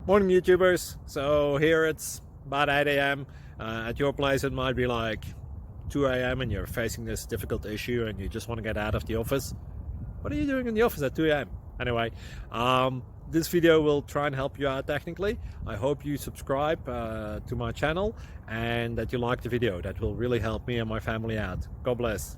Morning, YouTubers. So here it's about 8 a.m. At your place, it might be like 2 a.m. and you're facing this difficult issue and you just want to get out of the office. What are you doing in the office at 2 a.m.? Anyway, this video will try and help you out technically. I hope you subscribe to my channel and that you like the video. That will really help me and my family out. God bless.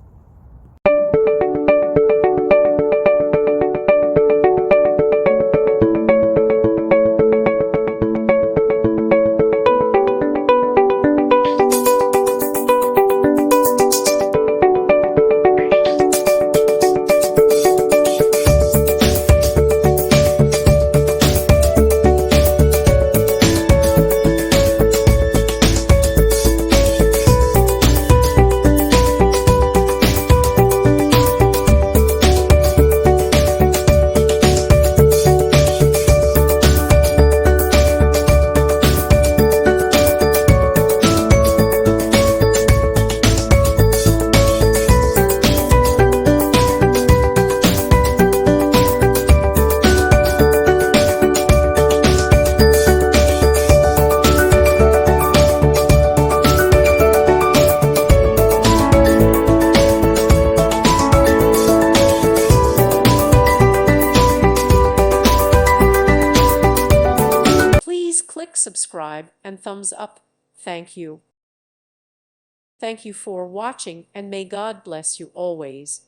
Please click subscribe and thumbs up. Thank you. Thank you for watching, and may God bless you always.